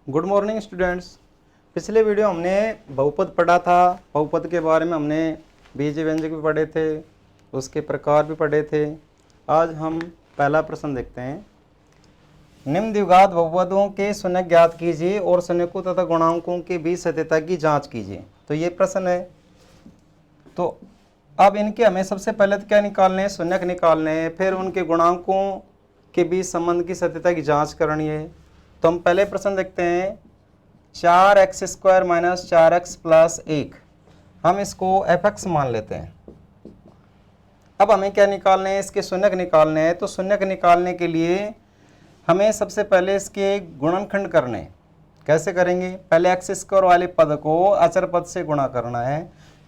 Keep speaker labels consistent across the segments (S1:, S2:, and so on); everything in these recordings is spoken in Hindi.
S1: Good morning students. पिछले वीडियो हमने बहुपद पढ़ा था। बहुपद के बारे में हमने बीज व्यंजक भी पढ़े थे, उसके प्रकार भी पढ़े थे। आज हम पहला प्रश्न देखते हैं। निम्न द्विघात बहुपदों के शून्य ज्ञात कीजिए और शून्यकों तथा गुणांकों के बीच सत्यता की जांच कीजिए। तो ये प्रश्न है। तो अब इनके हमें सबसे पहले तो क्या निकालने हैं, शून्यक निकालने हैं, फिर उनके गुणांकों के बीच संबंध की सत्यता की जांच करनी है। तो हम पहले प्रश्न देखते हैं। 4x² माइनस 4x प्लस 1, हम इसको fx मान लेते हैं। अब हमें क्या निकालने हैं, इसके शून्यक निकालने हैं। तो शून्यक निकालने के लिए हमें सबसे पहले इसके गुणनखंड करने। कैसे करेंगे, पहले x² वाले पद को अचर पद से गुणा करना है।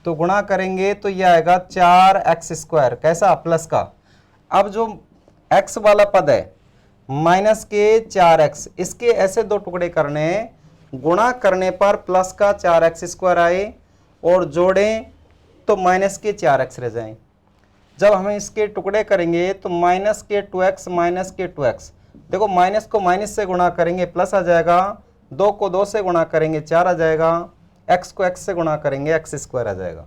S1: तो गुणा करेंगे तो यह आएगा 4x², कैसा, प्लस का। अब जो x वाला पद है माइनस के 4x, इसके ऐसे दो टुकड़े करने हैं, गुणा करने पर प्लस का 4x² आए और जोड़ें तो माइनस के 4x रह जाएं। जब हम इसके टुकड़े करेंगे तो माइनस के 2x माइनस के 2x, देखो माइनस को माइनस से गुणा करेंगे प्लस आ जाएगा, 2 को 2 से गुणा करेंगे 4 आ जाएगा, x को x से गुणा करेंगे x² आ जाएगा।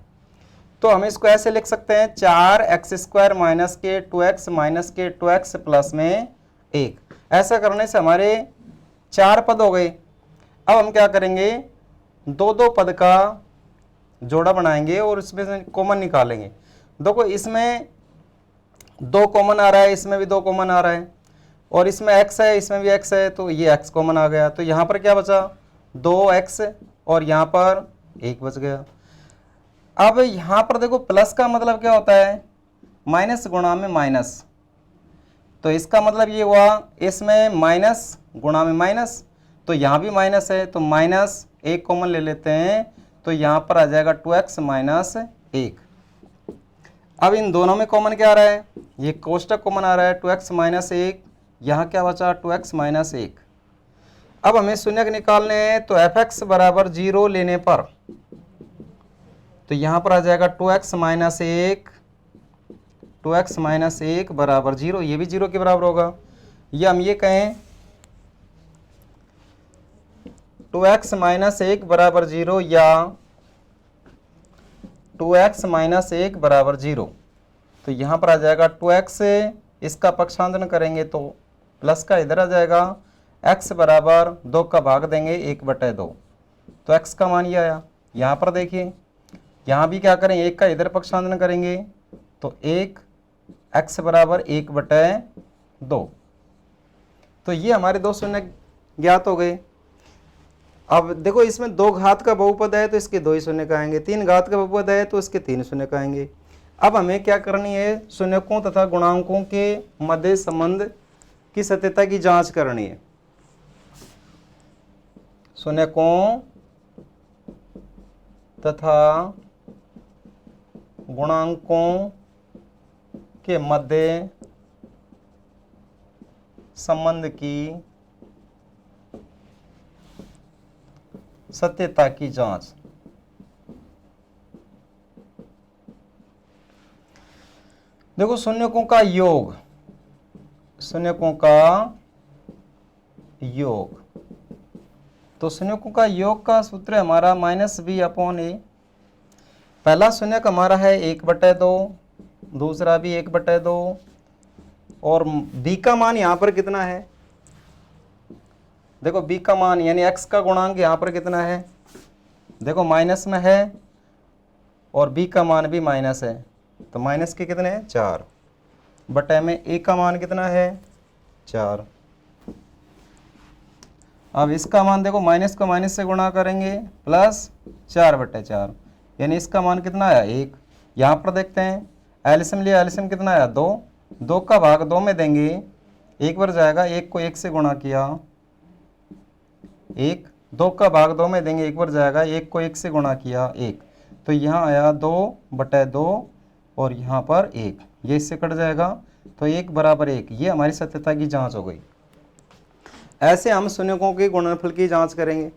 S1: तो हम इसको ऐसे लिख सकते हैं 4x² माइनस के 2x माइनस के 2x प्लस में 1। ऐसा करने से हमारे 4 पद हो गए। अब हम क्या करेंगे, दो पद का जोड़ा बनाएंगे और इसमें से कॉमन निकालेंगे। देखो इसमें 2 कॉमन आ रहा है, इसमें भी 2 कॉमन आ रहा है, और इसमें x है, इसमें भी x है, तो ये x कॉमन आ गया। तो यहाँ पर क्या बचा, 2x, और यहाँ पर 1 बच गया। अब यहाँ पर देखो प्लस का मतलब क्या होता है, माइनस गुणा में माइनस। तो इसका मतलब ये हुआ, इसमें माइनस गुणा में माइनस, तो यहाँ भी माइनस है, तो माइनस 1 कॉमन ले लेते हैं, तो यहाँ पर आ जाएगा 2x माइनस 1। अब इन दोनों में कॉमन क्या आ रहा है, ये कोष्टक कॉमन आ रहा है, 2x माइनस 1, यहाँ क्या बचा 2x माइनस 1। अब हमें शून्यक निकालने हैं। तो fx बराबर 0 लेने पर तो यहाँ पर आ जाएगा 2x माइनस 1, 2x माइनस 1 बराबर 0, ये भी 0 के बराबर होगा। या हम ये कहें 2x माइनस 1 बराबर 0 या 2x माइनस 1 बराबर 0। तो यहाँ पर आ जाएगा 2x, इसका पक्षांतरण करेंगे तो प्लस का इधर आ जाएगा, x बराबर 2 का भाग देंगे 1/2, तो x का मान ये आया। यहाँ पर देखिए, यहाँ भी क्या करें, 1 का इधर पक्षांतरण करेंगे तो 1, x बराबर 1/2। तो ये हमारे 2 शून्य ज्ञात हो गए। अब देखो इसमें 2 घात का बहुपद है तो इसके 2 ही शून्य आएंगे, 3 घात का बहुपद है तो इसके 3 शून्य आएंगे। अब हमें क्या करनी है, शून्यकों तथा गुणांकों के मध्य संबंध की सत्यता की जांच करनी है। शून्यकों तथा गुणांकों के मध्य संबंध की सत्यता की जांच। देखो शून्यकों का योग, शून्यकों का योग, तो शून्यकों का योग का सूत्र हमारा -b/a। पहला शून्यक हमारा है 1/2, दूसरा भी 1/2, और b का मान यहाँ पर कितना है, देखो b का मान यानी x का गुणांक यहाँ पर कितना है, देखो माइनस में है, और b का मान भी माइनस है, तो माइनस के कितने हैं 4 बटे में a का मान कितना है 4। अब इसका मान देखो, माइनस को माइनस से गुणा करेंगे प्लस 4/4, यानी इसका मान कितना आया 1। यहाँ पर देखते हैं एलसीएम लिया, एलसीएम कितना आया 2, 2 का भाग 2 में देंगे 1 बार जाएगा, 1 को 1 से गुणा किया 1, 2 का भाग 2 में देंगे 1 बार जाएगा, 1 को 1 से गुणा किया 1, तो यहाँ आया 2/2 और यहाँ पर 1, ये इससे कट जाएगा, तो 1 बराबर 1। ये हमारी सत्यता की जांच हो गई। ऐसे हम शून्यकों के गुणनफल की जांच करेंगे।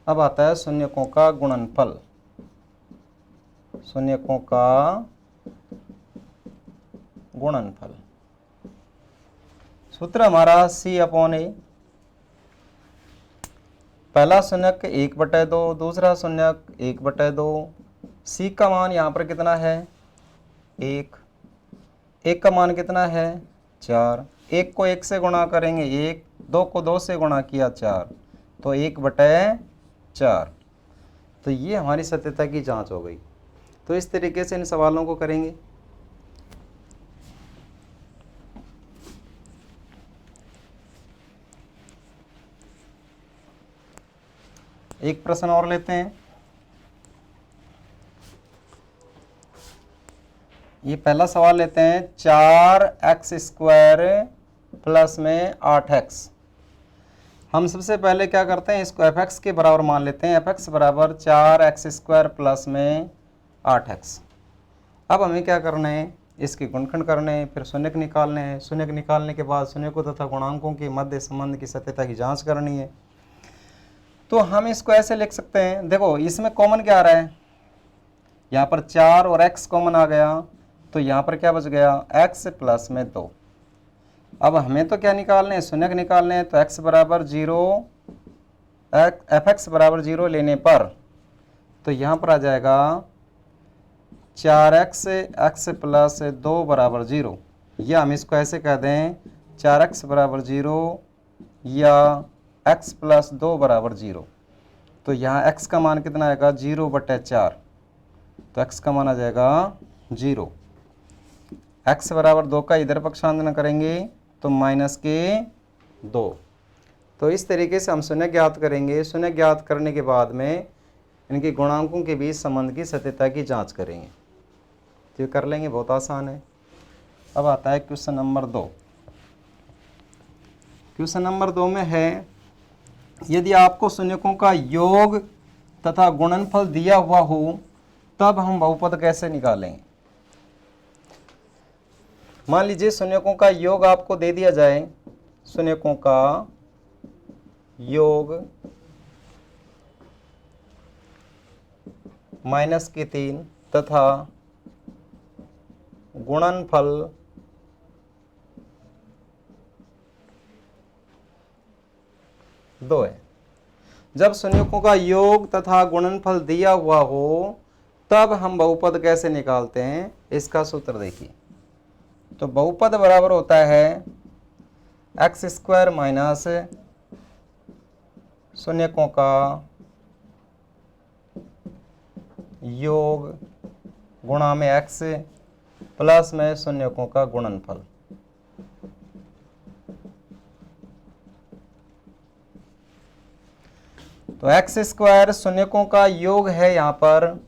S1: अब आता है शून्यकों का गुणनफल। शून्यकों का गुणनफल। सूत्र हमारा C/A। पहला शून्यक 1/2, दूसरा शून्यक 1/2। C का मान यहाँ पर कितना है 1, 1 का मान कितना है 4, 1 को 1 से गुणा करेंगे 1, 2 को 2 से गुणा किया 4, तो 1/4। तो ये हमारी सत्यता की जांच हो गई। तो इस तरीके से इन सवालों को करेंगे। एक प्रश्न और लेते हैं। ये पहला सवाल लेते हैं, 4x² प्लस में 8x। हम सबसे पहले क्या करते हैं, इसको fx के बराबर मान लेते हैं। fx बराबर 4x² प्लस में 8x। अब हमें क्या करना है, इसके गुणनखंड करने हैं, फिर शून्यक निकालने हैं। शून्यक निकालने के बाद शून्यकों तथा गुणांकों के मध्य संबंध की सत्यता की जांच करनी है। तो हम इसको ऐसे लिख सकते हैं, देखो इसमें कॉमन क्या आ रहा है, यहाँ पर 4 और x कॉमन आ गया, तो यहाँ पर क्या बच गया x प्लस में 2। अब हमें तो क्या निकालने हैं, शून्यक निकालने हैं। तो x बराबर 0, fx बराबर 0 लेने पर तो यहाँ पर आ जाएगा 4x x प्लस 2 बराबर 0, या हम इसको ऐसे कह दें 4x बराबर 0 या x प्लस 2 बराबर 0। तो यहाँ x का मान कितना आएगा 0/4, तो x का मान आ जाएगा 0। x बराबर 2 का इधर पक्षांतरण करेंगे तो -2। तो इस तरीके से हम शून्य ज्ञात करेंगे। शून्य ज्ञात करने के बाद में इनके गुणांकों के बीच संबंध की सत्यता की जांच करेंगे। तो ये कर लेंगे, बहुत आसान है। अब आता है क्वेश्चन नंबर 2। क्वेश्चन नंबर 2 में है, यदि आपको शून्यकों का योग तथा गुणनफल दिया हुआ हो तब हम बहुपद कैसे निकालेंगे। मान लीजिए शून्यकों का योग आपको दे दिया जाए, शून्यकों का योग -3 तथा गुणनफल 2 है। जब शून्यकों का योग तथा गुणनफल दिया हुआ हो तब हम बहुपद कैसे निकालते हैं, इसका सूत्र देखिए। तो बहुपद बराबर होता है x² माइनस शून्यकों का योग गुणा में x प्लस में शून्यकों का गुणनफल। तो x² शून्यकों का योग है, यहाँ पर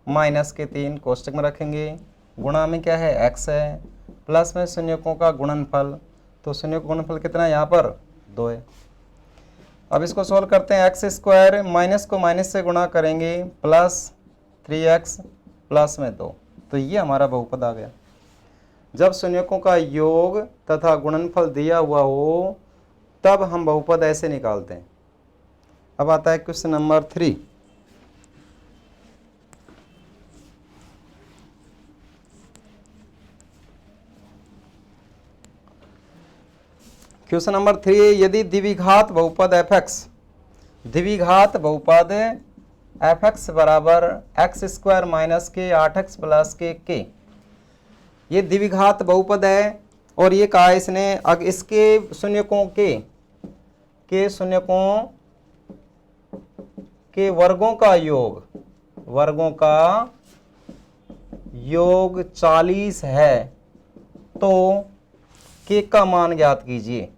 S1: -3 कोष्टक में रखेंगे, गुणा में क्या है x है, प्लस में शून्यकों का गुणनफल। तो शून्य का गुणनफल कितना है यहाँ पर 2 है। अब इसको सोल्व करते हैं। x² माइनस को माइनस से गुणा करेंगे प्लस 3x प्लस में 2, तो ये हमारा बहुपद आ गया। जब शून्यकों का योग तथा गुणनफल दिया हुआ हो तब हम बहुपद ऐसे निकालते हैं। अब आता है क्वेश्चन नंबर 3। क्वेश्चन नंबर 3, यदि द्विघात बहुपद fx, द्विघात बहुपद fx बराबर x² माइनस के 8x प्लस के, ये द्विघात बहुपद है और ये कहा इसने अगर इसके शून्यकों के शून्यकों के वर्गों का योग 40 है तो k का मान ज्ञात कीजिए।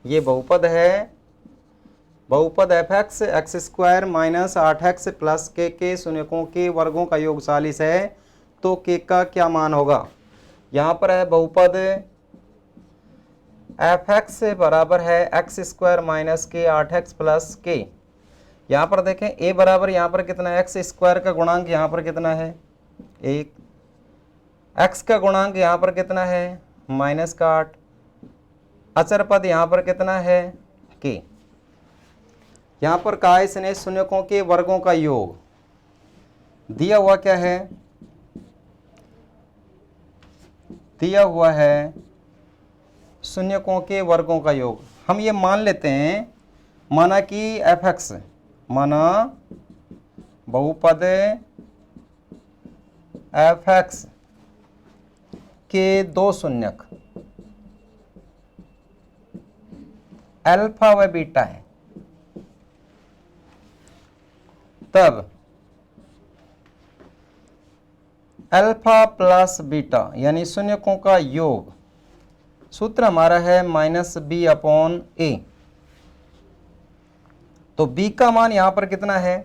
S1: ये बहुपद है, बहुपद fx x² minus 8x plus के शून्यकों के वर्गों का योग 40 है, तो k का क्या मान होगा। यहाँ पर है बहुपद fx बराबर है x² माइनस के 8x प्लस के। यहाँ पर देखें a बराबर यहाँ पर कितना है, x² का गुणांक यहाँ पर कितना है 1, x का गुणांक यहाँ पर कितना है -8, अचर पद यहाँ पर कितना है k। यहाँ पर कहा है इसने शून्यकों के वर्गों का योग, दिया हुआ क्या है, दिया हुआ है शून्यकों के वर्गों का योग। हम ये मान लेते हैं, माना कि f(x), माना बहुपद f(x) के दो शून्यक अल्फा व बीटा है, तब अल्फा प्लस बीटा यानी शून्यकों का योग, सूत्र हमारा है -b/a। तो b का मान यहां पर कितना है,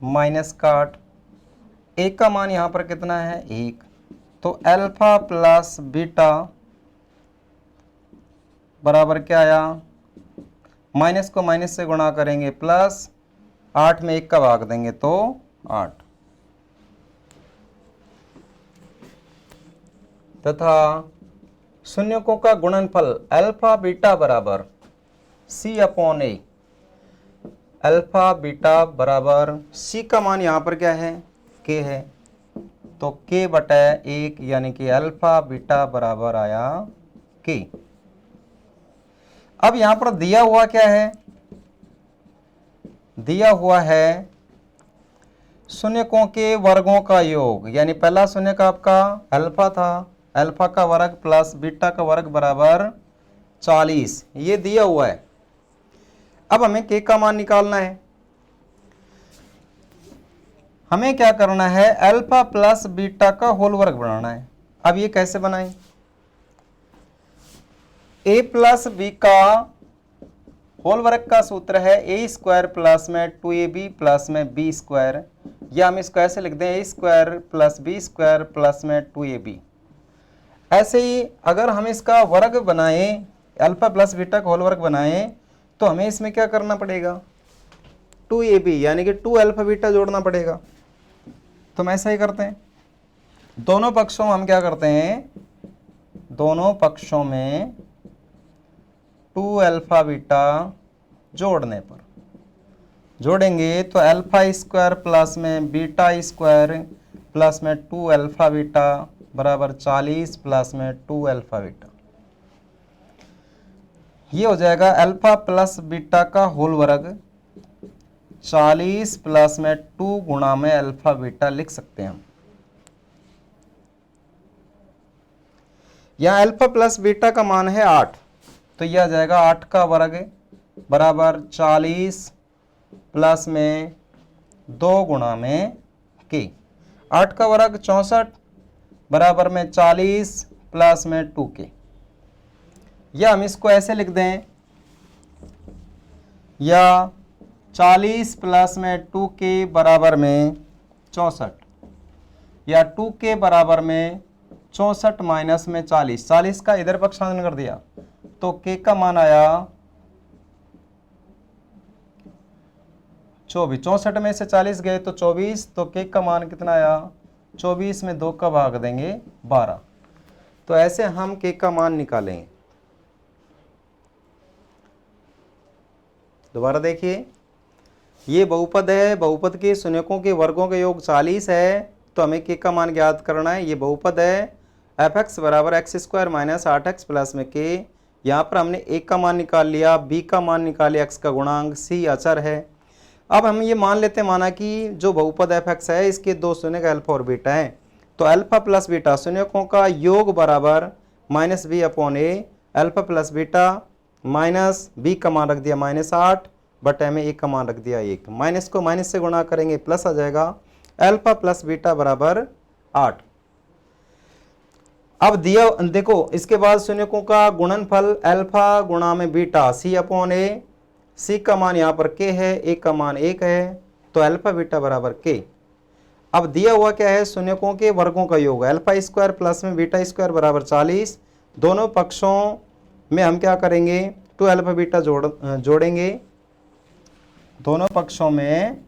S1: -8, a का मान यहां पर कितना है, 1। तो अल्फा प्लस बीटा बराबर क्या आया, माइनस को माइनस से गुणा करेंगे प्लस, 8 में 1 का भाग देंगे तो 8, तथा शून्यकों का गुणनफल अल्फा बीटा बराबर c/a। अल्फा बीटा बराबर c का मान यहां पर क्या है, k है, तो k/1 यानी कि अल्फा बीटा बराबर आया k। अब यहां पर दिया हुआ क्या है, दिया हुआ है शून्यकों के वर्गों का योग, यानी पहला शून्यक आपका अल्फा था, अल्फा का वर्ग प्लस बीटा का वर्ग बराबर 40, ये दिया हुआ है। अब हमें k का मान निकालना है। हमें क्या करना है, अल्फा प्लस बीटा का होल वर्ग बनाना है। अब ये कैसे बनाएं, a प्लस बी का होल वर्ग का सूत्र है a² प्लस में 2ab प्लस में b², या हम इसको ऐसे लिख दें a² प्लस b² प्लस में 2ab। ऐसे ही अगर हम इसका वर्ग बनाएं, अल्फा प्लस बीटा का होल वर्ग बनाएं, तो हमें इसमें क्या करना पड़ेगा, 2ab यानी कि 2 अल्फा बीटा जोड़ना पड़ेगा। तो हम ऐसा ही करते हैं, दोनों पक्षों में हम क्या करते हैं, दोनों पक्षों में 2 अल्फा बीटा जोड़ने पर जोड़ेंगे तो α² प्लस में β² प्लस में 2 अल्फा बीटा बराबर 40 प्लस में 2 अल्फा बीटा। ये हो जाएगा अल्फा प्लस बीटा का होल वर्ग 40 प्लस में 2 गुणा में अल्फा बीटा लिख सकते हैं हम। यहाँ अल्फा प्लस बीटा का मान है 8, तो यह आ जाएगा 8 का वर्ग बराबर 40 प्लस में 2 गुणा में k। 8 का वर्ग 64 बराबर में 40 प्लस में 2k। या हम इसको ऐसे लिख दें, या 40 प्लस में 2k बराबर में 64, या 2k बराबर में 64 माइनस में 40, 40 का इधर पक्षांतर कर दिया तो k का मान आया 24। 64 में से 40 गए तो 24, तो k का मान कितना आया, 24 में 2 का भाग देंगे 12। तो ऐसे हम k का मान निकालेंगे। दोबारा देखिए, ये बहुपद है, बहुपद के शून्यकों के वर्गों का योग 40 है, तो हमें k का मान ज्ञात करना है। ये बहुपद है f(x) बराबर x² माइनस 8x प्लस में k। यहाँ पर हमने a का मान निकाल लिया, b का मान निकाले, x का गुणांक, c अचर है। अब हम ये मान लेते हैं, माना कि जो बहुपद f(x) है इसके दो शून्यक अल्फा और बीटा है, तो अल्फा प्लस बीटा शून्यकों का योग बराबर -b/a, alpha plus beta minus b का मान रख दिया -8 बटे में a का मान रख दिया 1, माइनस को माइनस से गुणा करेंगे प्लस आ जाएगा, अल्फा प्लस बीटा बराबर 8। अब दिया देखो, इसके बाद शून्यकों का गुणनफल अल्फा गुणा में बीटा c/a, c का मान यहाँ पर k है, a का मान 1 है, तो अल्फा बीटा बराबर k। अब दिया हुआ क्या है, शून्यकों के वर्गों का योग α² प्लस में β² बराबर 40। दोनों पक्षों में हम क्या करेंगे, 2 अल्फा बीटा जोड़ेंगे। दोनों पक्षों में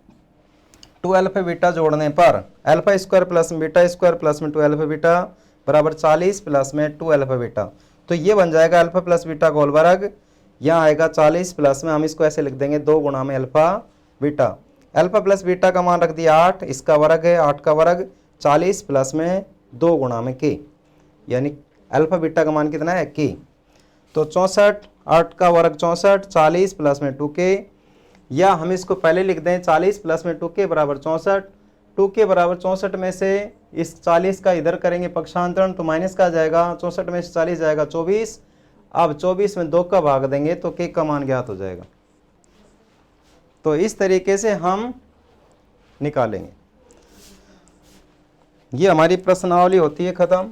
S1: 2 अल्फा बीटा जोड़ने पर α² प्लस में β² प्लस में 2 अल्फा बीटा बराबर 40 प्लस में 2 अल्फा बीटा, तो ये बन जाएगा अल्फा प्लस बीटा का होल वर्ग यहाँ आएगा 40 प्लस में हम इसको ऐसे लिख देंगे 2 गुणा में alpha beta. Alpha plus beta का मान रख दिया 8, इसका वर्ग है 8 का वर्ग, 40 प्लस में 2 गुणा में के, यानी अल्फा बीटा का मान कितना है के। तो 64, 8 का वर्ग 64, 40 प्लस में 2k, या हम इसको पहले लिख दें 40 प्लस में 2k बराबर 64। 2k बराबर 64 में से इस 40 का इधर करेंगे पक्षांतरण तो माइनस का आ जाएगा, 64 में से 40 जाएगा 24। अब 24 में 2 का भाग देंगे तो k का मान ज्ञात हो जाएगा। तो इस तरीके से हम निकालेंगे। ये हमारी प्रश्नावली होती है खत्म।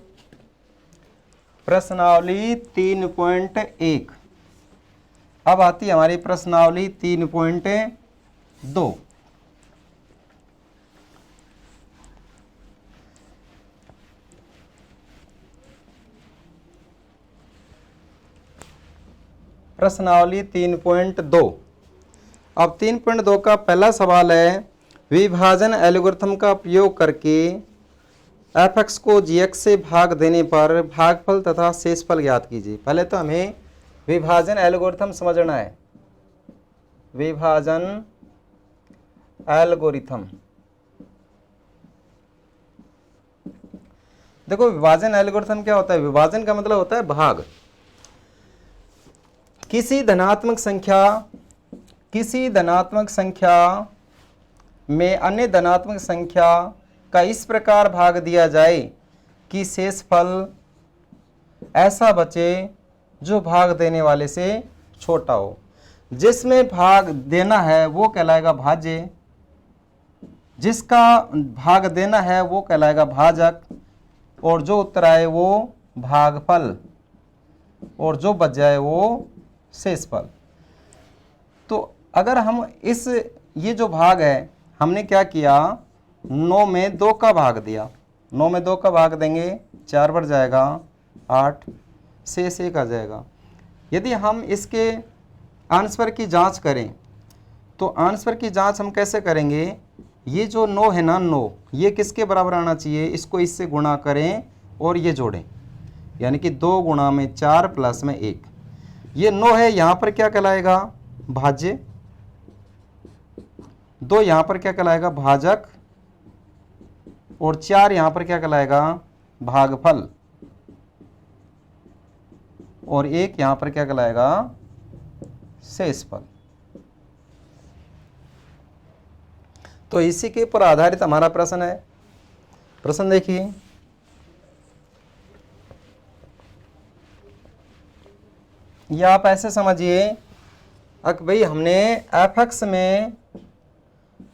S1: प्रश्नावली 3.1। अब आती है हमारी प्रश्नावली 3.2। प्रश्नावली 3.2। अब 3.2 का पहला सवाल है, विभाजन एल्गोरिथम का प्रयोग करके f(x) को g(x) से भाग देने पर भागफल तथा शेषफल ज्ञात कीजिए। पहले तो हमें विभाजन एल्गोरिथम समझना है। विभाजन एल्गोरिथम, देखो विभाजन एल्गोरिथम क्या होता है? विभाजन का मतलब होता है भाग। किसी धनात्मक संख्या में अन्य धनात्मक संख्या का इस प्रकार भाग दिया जाए कि शेषफल ऐसा बचे जो भाग देने वाले से छोटा हो। जिसमें भाग देना है वो कहलाएगा भाज्य, जिसका भाग देना है वो कहलाएगा भाजक, और जो उत्तर आए वो भागफल, और जो बच जाए वो शेषफल। तो अगर हम ये जो भाग है, हमने क्या किया, 9 में 2 का भाग दिया, 9 में 2 का भाग देंगे 4 बढ़ जाएगा 8, शेष 1 आ जाएगा। यदि हम इसके आंसर की जांच करें तो आंसर की जांच हम कैसे करेंगे? ये जो 9 है ना, 9 ये किसके बराबर आना चाहिए? इसको इससे गुणा करें और ये जोड़ें, यानी कि 2 गुणा में 4 प्लस में 1। ये 9 है, यहाँ पर क्या कहलाएगा? भाज्य। 2 यहाँ पर क्या कहलाएगा? भाजक। और 4 यहाँ पर क्या कहलाएगा? भागफल। और 1 यहाँ पर क्या कहलाएगा? शेषफल। तो इसी के ऊपर आधारित हमारा प्रश्न है। प्रश्न देखिए, या आप ऐसे समझिए कि भाई हमने f(x) में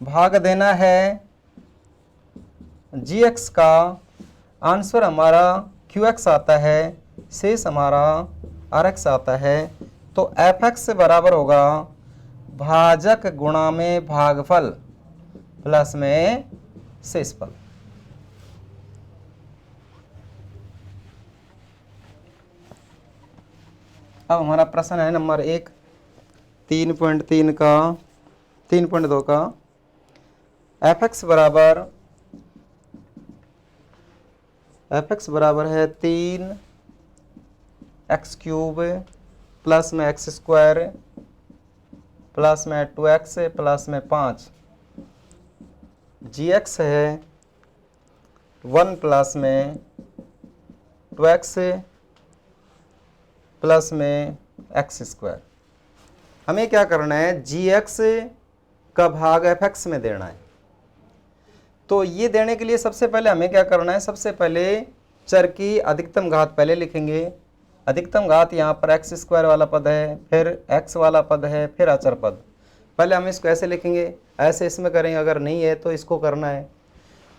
S1: भाग देना है g(x) का, आंसर हमारा q(x) आता है, शेष हमारा r(x) आता है। तो f(x) बराबर होगा भाजक गुणा में भागफल प्लस में शेषफल। अब हमारा प्रश्न है नंबर 1, 3.3 का 3.2 का, f(x) बराबर है 3x³ प्लस में x² प्लस में 2x प्लस में 5। g(x) है 1 प्लस में 2x प्लस में x²। हमें क्या करना है? g(x) का भाग f(x) में देना है। तो ये देने के लिए सबसे पहले हमें क्या करना है? सबसे पहले चर की अधिकतम घात पहले लिखेंगे। अधिकतम घात यहाँ पर x² वाला पद है, फिर x वाला पद है, फिर अचर पद। पहले हम इसको ऐसे लिखेंगे, ऐसे इसमें करेंगे, अगर नहीं है तो इसको करना है।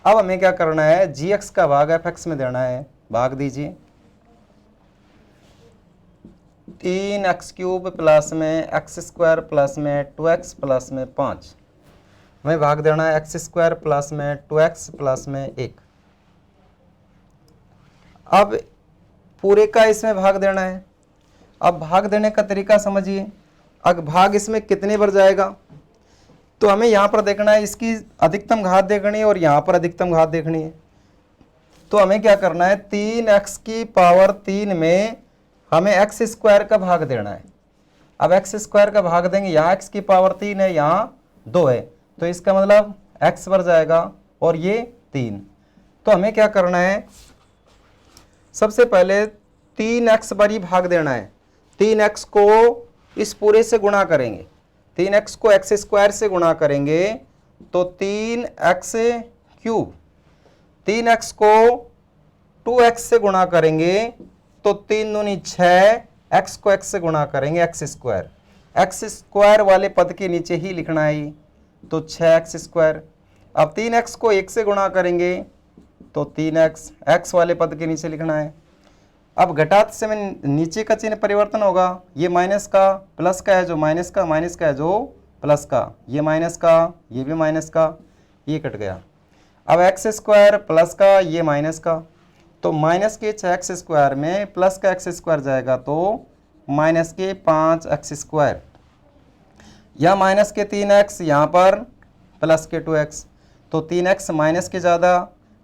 S1: अब हमें क्या करना है? g(x) का भाग f(x) में देना है। भाग दीजिए, 3x³ प्लस में x² प्लस में 2x प्लस में 5। हमें भाग देना है x² प्लस में 2x प्लस में 1। अब पूरे का इसमें भाग देना है। अब भाग देने का तरीका समझिए। अब भाग इसमें कितने बार जाएगा? तो हमें यहाँ पर देखना है, इसकी अधिकतम घात देखनी है और यहाँ पर अधिकतम घात देखनी है। तो हमें क्या करना है? 3x³ में हमें x² का भाग देना है। अब एक्स स्क्वायर का भाग देंगे, यहाँ एक्स की पावर 3 है, यहाँ 2 है, तो इसका मतलब एक्स बढ़ जाएगा और ये 3। तो हमें क्या करना है, सबसे पहले 3x बारी भाग देना है। 3x को इस पूरे से गुणा करेंगे, 3x को एक्स स्क्वायर से गुणा करेंगे तो 3x क्यूब, 3x को 2x से गुणा करेंगे तो 3 दूनी 6, x को x से गुणा करेंगे एक्स स्क्वायर, एक्स स्क्वायर वाले पद के नीचे ही लिखना है ये, तो 6x स्क्वायर। अब 3x को 1 से गुणा करेंगे तो 3x, x वाले पद के नीचे लिखना है। अब घटात से में नीचे का चिन्ह परिवर्तन होगा, ये माइनस का प्लस का है जो माइनस का, माइनस का है जो प्लस का, ये माइनस का ये भी माइनस का, ये कट गया। अब एक्स स्क्वायर प्लस का ये माइनस का, तो माइनस के 6x स्क्वायर में प्लस का एक्स स्क्वायर जाएगा तो माइनस के 5x स्क्वायर, या माइनस के 3x, यहाँ पर प्लस के 2x, तो 3x माइनस के ज़्यादा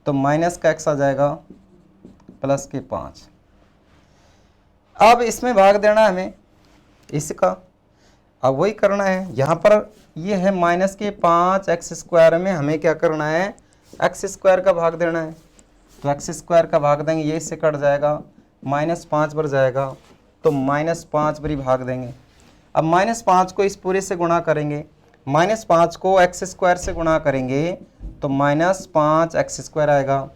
S1: तो माइनस का x आ जाएगा प्लस के 5। अब इसमें भाग देना है हमें इसका, अब वही करना है। यहाँ पर ये है माइनस के 5x स्क्वायर में हमें क्या करना है, एक्स स्क्वायर का भाग देना है, तो एक्स स्क्वायर का भाग देंगे, ये इससे कट जाएगा, -5 बढ़ जाएगा, तो -5 बारी भाग देंगे। अब -5 को इस पूरे से गुणा करेंगे, -5 को एक्स स्क्वायर से गुणा करेंगे तो -5x स्क्वायर आएगा,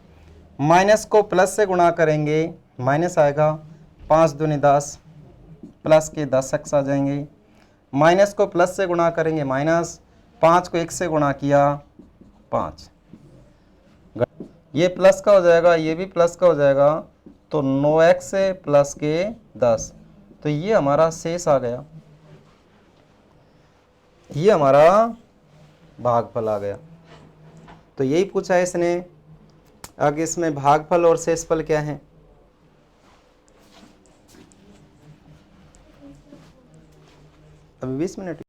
S1: माइनस को प्लस से गुणा करेंगे माइनस आएगा, 5 दूनी 10, प्लस के 10x आ जाएंगे, माइनस को प्लस से गुणा करेंगे माइनस, 5 को 1 से गुणा किया 5, ये प्लस का हो जाएगा, ये भी प्लस का हो जाएगा, तो 9x प्लस के 10, तो ये हमारा शेष आ गया, ये हमारा भागफल आ गया। तो यही पूछा है इसने। आगे इसमें भागफल और शेषफल क्या है, अभी 20 मिनट